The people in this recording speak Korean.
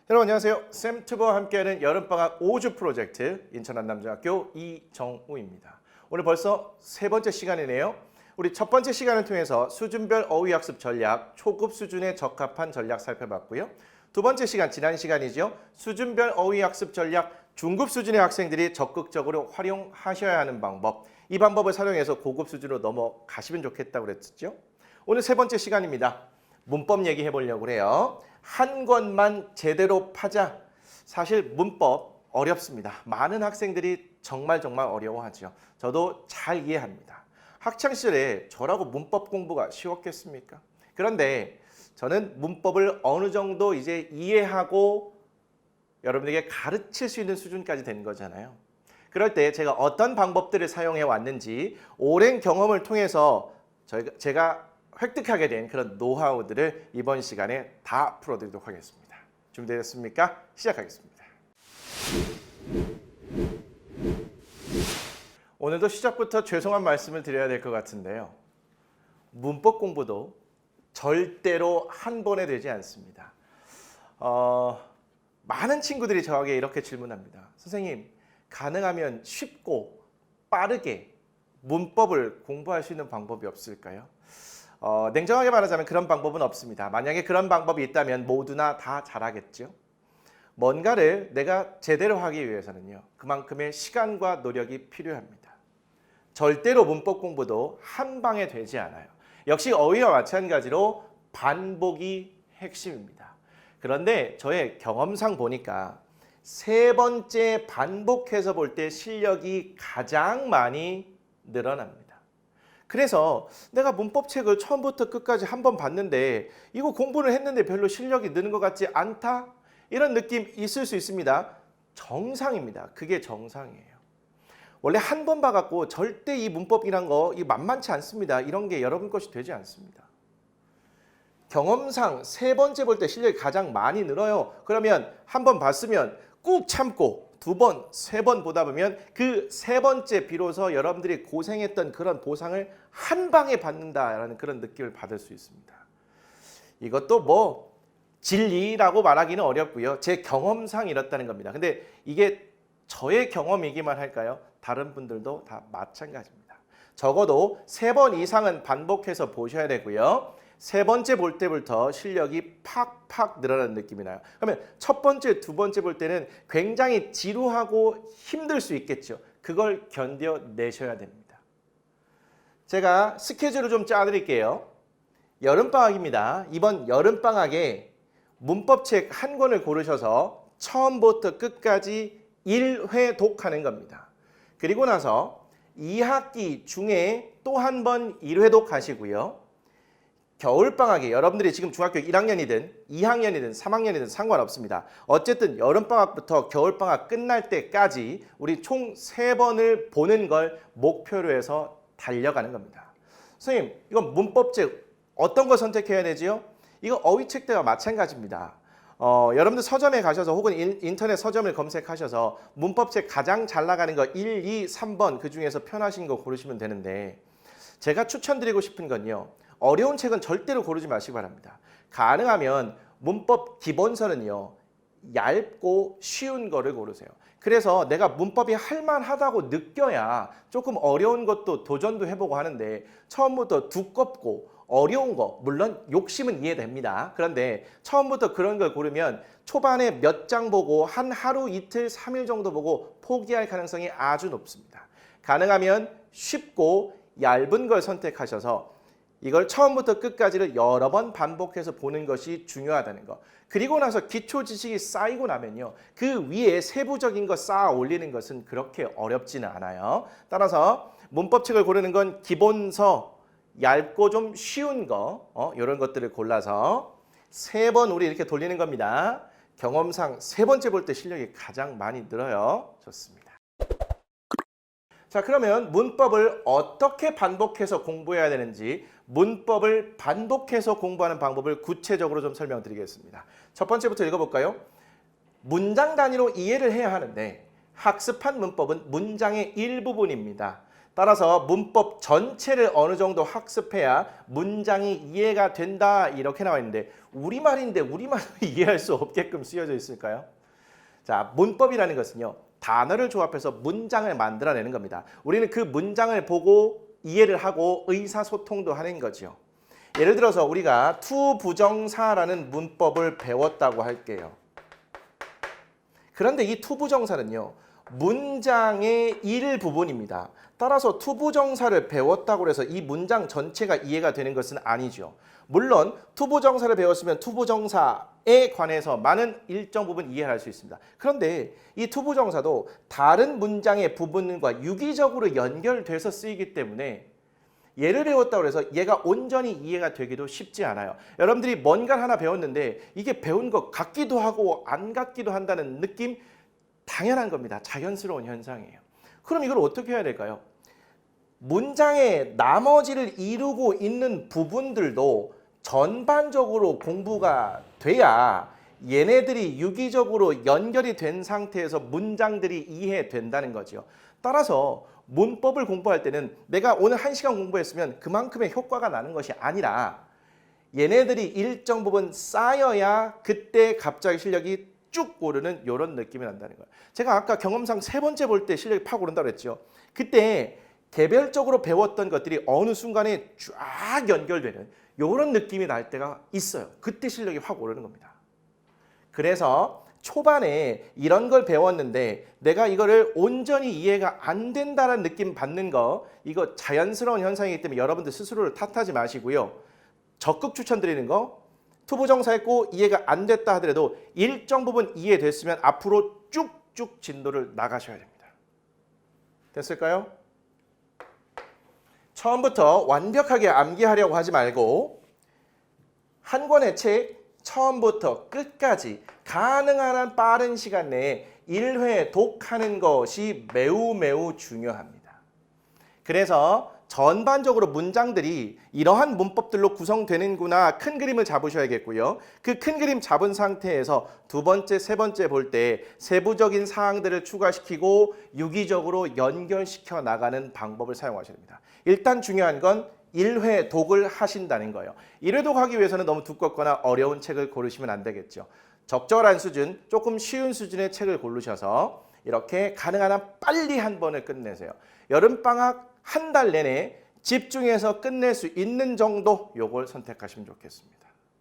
여러분 안녕하세요. 쌤튜버와 함께하는 여름방학 5주 프로젝트 인천 한남중학교 이정우입니다. 오늘 벌써 세 번째 시간이네요. 우리 첫 번째 시간을 통해서 수준별 어휘학습 전략, 초급 수준에 적합한 전략 살펴봤고요. 두 번째 시간, 지난 시간이죠. 수준별 어휘학습 전략, 중급 수준의 학생들이 적극적으로 활용하셔야 하는 방법. 이 방법을 사용해서 고급 수준으로 넘어가시면 좋겠다고 그랬죠. 오늘 세 번째 시간입니다. 문법 얘기해 보려고 해요. 한 권만 제대로 파자. 사실 문법 어렵습니다. 많은 학생들이 정말 어려워하죠. 저도 잘 이해합니다. 학창시절에 저라고 문법 공부가 쉬웠겠습니까? 그런데 저는 문법을 어느 정도 이제 이해하고 여러분에게 가르칠 수 있는 수준까지 된 거잖아요. 그럴 때 제가 어떤 방법들을 사용해 왔는지 오랜 경험을 통해서 제가 획득하게 된 그런 노하우들을 이번 시간에 다 풀어드리도록 하겠습니다. 준비되셨습니까? 시작하겠습니다. 오늘도 시작부터 죄송한 말씀을 드려야 될 것 같은데요. 문법 공부도 절대로 한 번에 되지 않습니다. 많은 친구들이 저에게 이렇게 질문합니다. 선생님, 가능하면 쉽고 빠르게 문법을 공부할 수 있는 방법이 없을까요? 냉정하게 말하자면 그런 방법은 없습니다. 만약에 그런 방법이 있다면 모두나 다 잘하겠죠. 뭔가를 내가 제대로 하기 위해서는요. 그만큼의 시간과 노력이 필요합니다. 절대로 문법 공부도 한 방에 되지 않아요. 역시 어휘와 마찬가지로 반복이 핵심입니다. 그런데 저의 경험상 보니까 세 번째 반복해서 볼 때 실력이 가장 많이 늘어납니다. 그래서 내가 문법책을 처음부터 끝까지 한 번 봤는데 이거 공부를 했는데 별로 실력이 느는 것 같지 않다? 이런 느낌 있을 수 있습니다. 정상입니다. 그게 정상이에요. 원래 한 번 봐갖고 절대 이 문법이란 거 만만치 않습니다. 이런 게 여러분 것이 되지 않습니다. 경험상 세 번째 볼 때 실력이 가장 많이 늘어요. 그러면 한 번 봤으면 꾹 참고 두 번, 세 번 보다 보면 그 세 번째 비로소 여러분들이 고생했던 그런 보상을 한 방에 받는다라는 그런 느낌을 받을 수 있습니다. 이것도 진리라고 말하기는 어렵고요. 제 경험상 이렇다는 겁니다. 근데 이게 저의 경험이기만 할까요? 다른 분들도 다 마찬가지입니다. 적어도 세 번 이상은 반복해서 보셔야 되고요. 세 번째 볼 때부터 실력이 팍팍 늘어나는 느낌이 나요. 그러면 첫 번째, 두 번째 볼 때는 굉장히 지루하고 힘들 수 있겠죠. 그걸 견뎌내셔야 됩니다. 제가 스케줄을 좀 짜드릴게요. 여름방학입니다. 이번 여름방학에 문법책 한 권을 고르셔서 처음부터 끝까지 1회 독하는 겁니다. 그리고 나서 2학기 중에 또 한 번 1회 독하시고요. 겨울방학에 여러분들이 지금 중학교 1학년이든 2학년이든 3학년이든 상관없습니다. 어쨌든 여름방학부터 겨울방학 끝날 때까지 우리 총 3번을 보는 걸 목표로 해서 달려가는 겁니다. 선생님, 이건 문법책 어떤 거 선택해야 되지요? 이거 어휘책 때와 마찬가지입니다. 여러분들 서점에 가셔서 혹은 인터넷 서점을 검색하셔서 문법책 가장 잘 나가는 거 1, 2, 3번 그중에서 편하신 거 고르시면 되는데 제가 추천드리고 싶은 건요. 어려운 책은 절대로 고르지 마시기 바랍니다. 가능하면 문법 기본서는요. 얇고 쉬운 거를 고르세요. 그래서 내가 문법이 할만하다고 느껴야 조금 어려운 것도 도전도 해보고 하는데 처음부터 두껍고 어려운 거, 물론 욕심은 이해됩니다. 그런데 처음부터 그런 걸 고르면 초반에 몇 장 보고 한 하루, 이틀, 3일 정도 보고 포기할 가능성이 아주 높습니다. 가능하면 쉽고 얇은 걸 선택하셔서 이걸 처음부터 끝까지를 여러 번 반복해서 보는 것이 중요하다는 거. 그리고 나서 기초 지식이 쌓이고 나면요. 그 위에 세부적인 거 쌓아 올리는 것은 그렇게 어렵지는 않아요. 따라서 문법책을 고르는 건 기본서, 얇고 좀 쉬운 거 이런 것들을 골라서 3번 우리 이렇게 돌리는 겁니다. 경험상 세 번째 볼 때 실력이 가장 많이 늘어요. 좋습니다. 자, 그러면 문법을 어떻게 반복해서 공부해야 되는지 문법을 반복해서 공부하는 방법을 구체적으로 좀 설명드리겠습니다. 첫 번째부터 읽어볼까요? 문장 단위로 이해를 해야 하는데 학습한 문법은 문장의 일부분입니다. 따라서 문법 전체를 어느 정도 학습해야 문장이 이해가 된다 이렇게 나와 있는데 우리말인데 우리말로 이해할 수 없게끔 쓰여져 있을까요? 자, 문법이라는 것은요. 단어를 조합해서 문장을 만들어내는 겁니다. 우리는 그 문장을 보고 이해를 하고 의사소통도 하는 거죠. 예를 들어서 우리가 투부정사라는 문법을 배웠다고 할게요. 그런데 이 투부정사는요. 문장의 일부분입니다. 따라서 투부정사를 배웠다고 해서 이 문장 전체가 이해가 되는 것은 아니죠. 물론 투부정사를 배웠으면 투부정사에 관해서 많은 일정 부분 이해할 수 있습니다. 그런데 이 투부정사도 다른 문장의 부분과 유기적으로 연결돼서 쓰이기 때문에 얘를 배웠다고 해서 얘가 온전히 이해가 되기도 쉽지 않아요. 여러분들이 뭔가를 하나 배웠는데 이게 배운 것 같기도 하고 안 같기도 한다는 느낌 당연한 겁니다. 자연스러운 현상이에요. 그럼 이걸 어떻게 해야 될까요? 문장의 나머지를 이루고 있는 부분들도 전반적으로 공부가 돼야 얘네들이 유기적으로 연결이 된 상태에서 문장들이 이해된다는 거죠. 따라서 문법을 공부할 때는 내가 오늘 1시간 공부했으면 그만큼의 효과가 나는 것이 아니라 얘네들이 일정 부분 쌓여야 그때 갑자기 실력이 쭉 오르는 이런 느낌이 난다는 거예요. 제가 아까 경험상 3번째 볼 때 실력이 팍 오른다고 그랬죠. 그때 개별적으로 배웠던 것들이 어느 순간에 쫙 연결되는 이런 느낌이 날 때가 있어요. 그때 실력이 확 오르는 겁니다. 그래서 초반에 이런 걸 배웠는데 내가 이거를 온전히 이해가 안 된다는 느낌 받는 거 이거 자연스러운 현상이기 때문에 여러분들 스스로를 탓하지 마시고요. 적극 추천드리는 거 투부정사 했고 이해가 안 됐다 하더라도 일정 부분 이해됐으면 앞으로 쭉쭉 진도를 나가셔야 됩니다. 됐을까요? 처음부터 완벽하게 암기하려고 하지 말고 한 권의 책 처음부터 끝까지 가능한 한 빠른 시간 내에 1회 독하는 것이 매우 중요합니다. 그래서 전반적으로 문장들이 이러한 문법들로 구성되는구나 큰 그림을 잡으셔야겠고요. 그 큰 그림 잡은 상태에서 두 번째, 세 번째 볼 때 세부적인 사항들을 추가시키고 유기적으로 연결시켜 나가는 방법을 사용하셔야 됩니다. 일단 중요한 건 1회 독을 하신다는 거예요. 1회 독하기 위해서는 너무 두껍거나 어려운 책을 고르시면 안 되겠죠. 적절한 수준, 조금 쉬운 수준의 책을 고르셔서 이렇게 가능한 한 빨리 한 번을 끝내세요. 여름방학 한 달 내내 집중해서 끝낼 수 있는 정도 요걸 선택하시면 좋겠습니다.